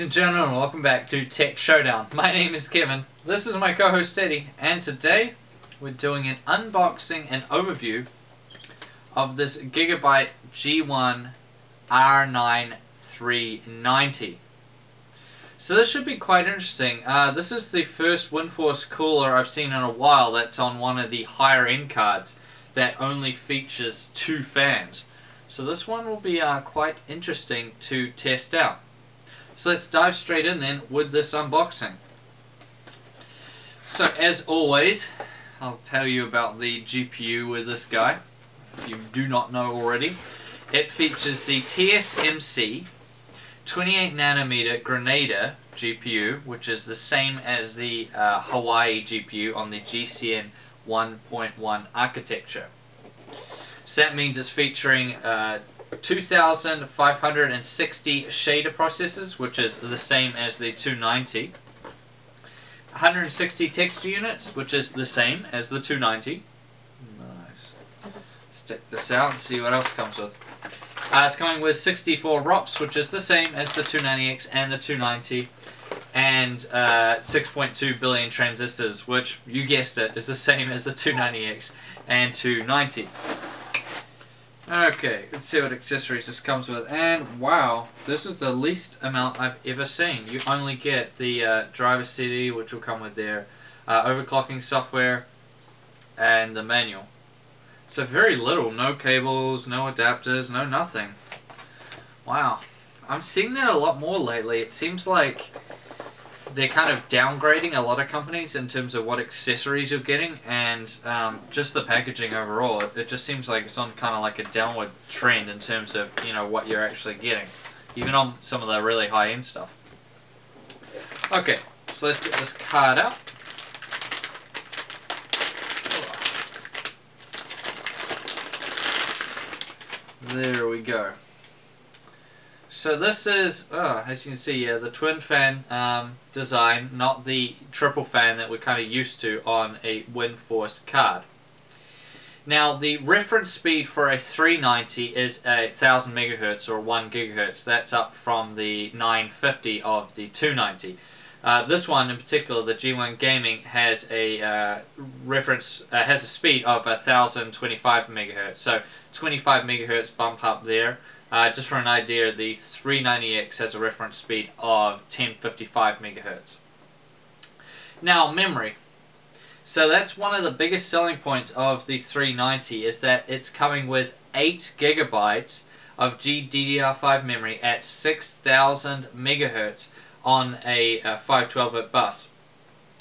Ladies and gentlemen, welcome back to Tech Showdown. My name is Kevin, this is my co-host Eddie, and today we're doing an unboxing and overview of this Gigabyte G1 R9 390. So this should be quite interesting. This is the first WindForce cooler I've seen in a while that's on one of the higher end cards that only features 2 fans. So this one will be quite interesting to test out. So let's dive straight in then with this unboxing. So as always, I'll tell you about the GPU with this guy, if you do not know already. It features the TSMC 28nm Grenada GPU, which is the same as the Hawaii GPU on the GCN 1.1 architecture. So that means it's featuring 2560 shader processors, which is the same as the 290. 160 texture units, which is the same as the 290. Nice. Let's check this out and see what else comes with. It's coming with 64 ROPS, which is the same as the 290X and the 290. And 6.2 billion transistors, which, you guessed it, is the same as the 290X and 290. Okay, let's see what accessories this comes with. And wow, this is the least amount I've ever seen. You only get the driver CD, which will come with their overclocking software, and the manual. So very little, no cables, no adapters, no nothing. Wow, I'm seeing that a lot more lately. It seems like they're kind of downgrading a lot of companies in terms of what accessories you're getting, and just the packaging overall. It just seems like it's on kind of like a downward trend in terms of, you know, what you're actually getting, even on some of the really high-end stuff. Okay, so let's get this card out. There we go. So this is, as you can see, the twin fan design, not the triple fan that we're kind of used to on a WindForce card. Now the reference speed for a 390 is 1000 megahertz or 1 gigahertz. That's up from the 950 of the 290. This one in particular, the G1 Gaming, has a has a speed of 1025 megahertz. So 25 megahertz bump up there. Just for an idea, the 390X has a reference speed of 1055 megahertz. Now, memory. So that's one of the biggest selling points of the 390, is that it's coming with 8 gigabytes of GDDR5 memory at 6000 megahertz on a 512-bit bus.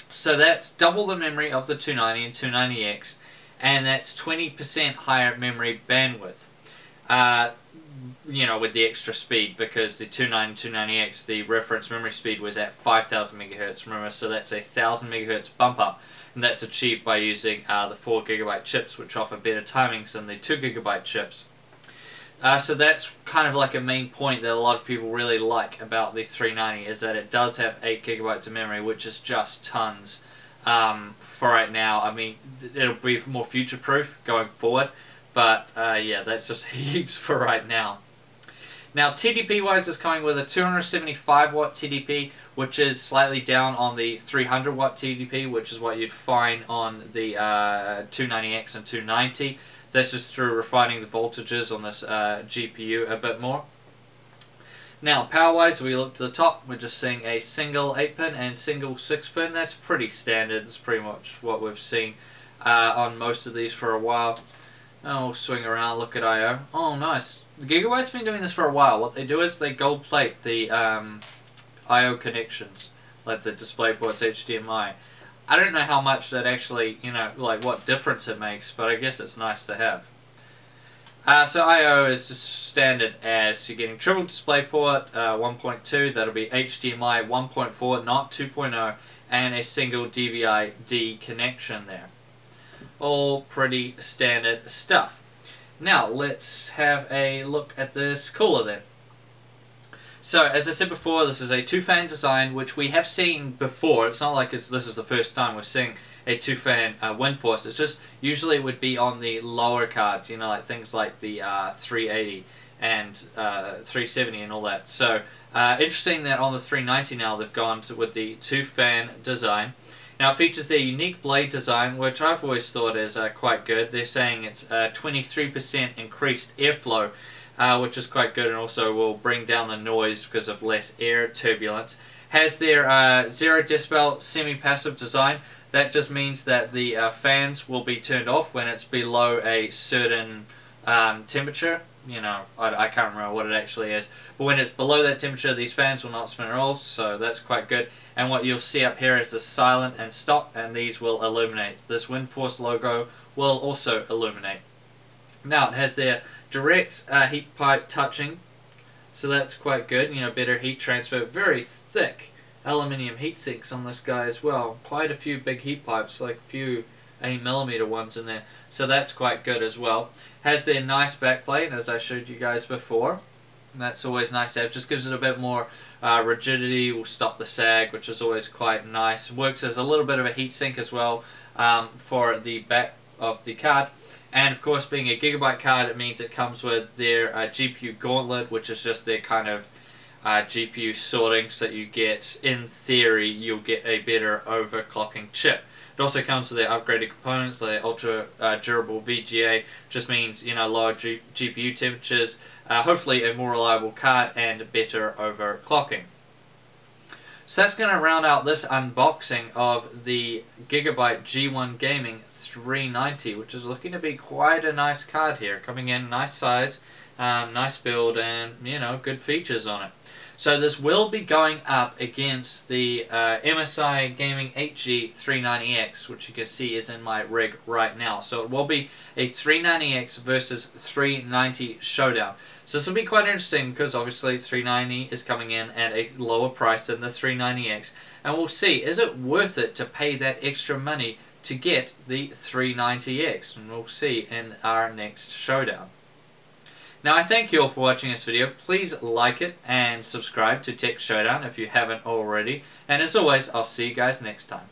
So that's double the memory of the 290 and 290X, and that's 20% higher memory bandwidth. You know, with the extra speed, because the 290 290X, the reference memory speed was at 5000 megahertz, remember, so that's a 1000 megahertz bump up, and that's achieved by using the 4 gigabyte chips, which offer better timings than the 2 gigabyte chips. So that's kind of like a main point that a lot of people really like about the 390, is that it does have 8 gigabytes of memory, which is just tons for right now. I mean, it'll be more future-proof going forward, but yeah, that's just heaps for right now. Now, TDP-wise, it's coming with a 275 watt TDP, which is slightly down on the 300 watt TDP, which is what you'd find on the 290X and 290. That's just through refining the voltages on this GPU a bit more. Now, power-wise, we look to the top, we're just seeing a single 8-pin and single 6-pin. That's pretty standard. It's pretty much what we've seen on most of these for a while. Oh, we'll swing around, look at I/O. Oh, nice. Gigabyte's been doing this for a while. What they do is they gold plate the I/O connections, like the DisplayPort's HDMI. I don't know how much that actually, you know, like what difference it makes, but I guess it's nice to have. So I/O is just standard as you're getting triple DisplayPort 1.2, that'll be HDMI 1.4, not 2.0, and a single DVI-D connection there. All pretty standard stuff. Now let's have a look at this cooler then. So as I said before, this is a 2-fan design, which we have seen before. It's not like this is the first time we're seeing a 2-fan WindForce. It's just usually it would be on the lower cards, you know, like things like the 380 and 370 and all that. So interesting that on the 390 now they've gone with the 2-fan design. Now it features their unique blade design, which I've always thought is quite good. They're saying it's 23% increased airflow, which is quite good, and also will bring down the noise because of less air turbulence. Has their 0 decibel semi-passive design. That just means that the fans will be turned off when it's below a certain temperature. You know, I can't remember what it actually is, but when it's below that temperature, these fans will not spin at all, so that's quite good. And what you'll see up here is the silent and stop, and these will illuminate. This Windforce logo will also illuminate. Now it has their direct heat pipe touching, so that's quite good. You know, better heat transfer. Very thick aluminium heat sinks on this guy as well. Quite a few big heat pipes, like a few 8mm ones in there, so that's quite good as well. Has their nice backplate, as I showed you guys before. And that's always nice to have. Just gives it a bit more rigidity, will stop the sag, which is always quite nice. Works as a little bit of a heat sink as well for the back of the card. And of course, being a Gigabyte card, it means it comes with their GPU gauntlet, which is just their kind of GPU sorting, so that you get, in theory, you'll get a better overclocking chip. It also comes with their upgraded components, their ultra durable VGA, just means, you know, lower GPU temperatures, hopefully a more reliable card, and better overclocking. So that's going to round out this unboxing of the Gigabyte G1 Gaming 390, which is looking to be quite a nice card here, coming in nice size, nice build, and, you know, good features on it. So this will be going up against the MSI Gaming HG 390X, which you can see is in my rig right now. So it will be a 390X versus 390 Showdown. So this will be quite interesting because obviously 390 is coming in at a lower price than the 390X. And we'll see, is it worth it to pay that extra money to get the 390X? And we'll see in our next Showdown. Now I thank you all for watching this video. Please like it and subscribe to Tech Showdown if you haven't already. And as always, I'll see you guys next time.